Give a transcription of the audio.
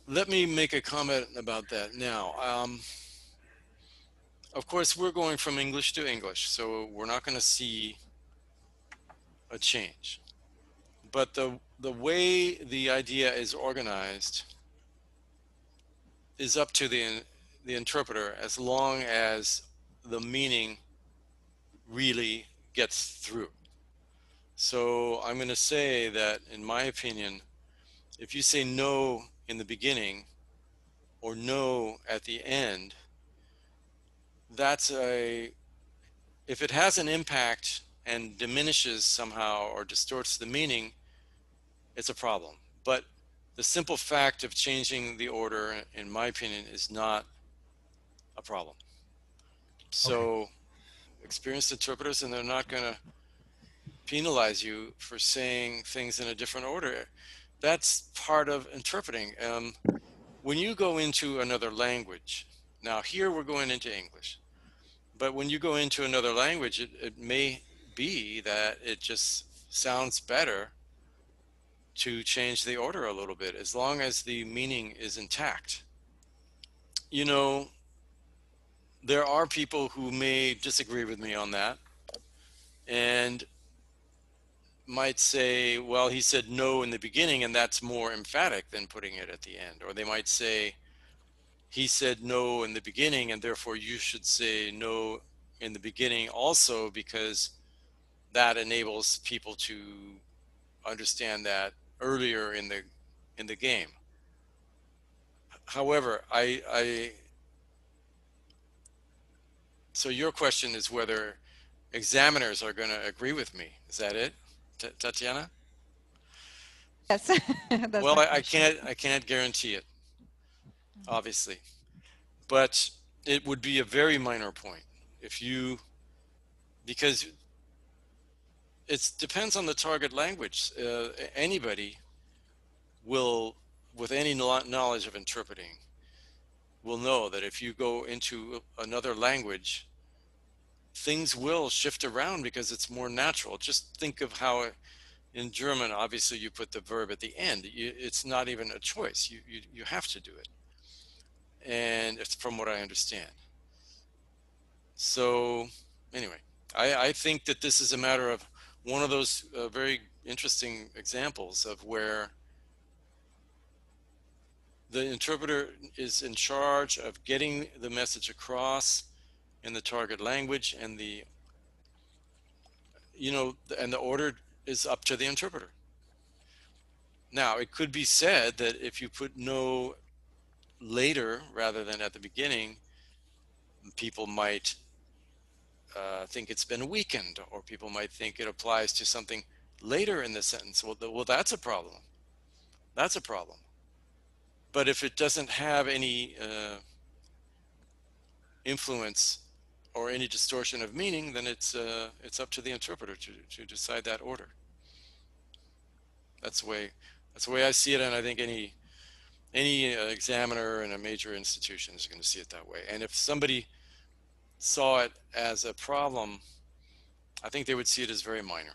Let me make a comment about that now. Of course, we're going from English to English, so we're not going to see a change. But the way the idea is organized is up to the interpreter, as long as the meaning really gets through. So I'm going to say that, in my opinion, if you say no in the beginning or no at the end, that's a if it has an impact and diminishes somehow or distorts the meaning, it's a problem. But the simple fact of changing the order, in my opinion, is not a problem. Okay. So experienced interpreters, and they're not going to penalize you for saying things in a different order. That's part of interpreting. When you go into another language, now here we're going into English, but when you go into another language, it may be that it just sounds better to change the order a little bit, as long as the meaning is intact. You know, there are people who may disagree with me on that and might say, well, he said no in the beginning, and that's more emphatic than putting it at the end. Or they might say, he said no in the beginning, and therefore you should say no in the beginning also, because that enables people to understand that earlier in the game. However, so your question is whether examiners are going to agree with me. Is that it, Tatiana? Yes, that's Well, my I question. can't guarantee it, obviously, but it would be a very minor point if you because it depends on the target language. Anybody will, with any knowledge of interpreting, will know that if you go into another language, things will shift around because it's more natural. Just think of how in German, obviously, you put the verb at the end. It's not even a choice. You have to do it. And it's from what I understand. So, anyway, I think that this is a matter of one of those very interesting examples of where the interpreter is in charge of getting the message across in the target language, and the order is up to the interpreter. Now, it could be said that if you put no later rather than at the beginning, people might think it's been weakened, or people might think it applies to something later in the sentence. Well, that's a problem. That's a problem. But if it doesn't have any influence or any distortion of meaning, then it's up to the interpreter to decide that order. That's the way that's the way I see it, and I think any examiner in a major institution is going to see it that way. And if somebody saw it as a problem, I think they would see it as very minor.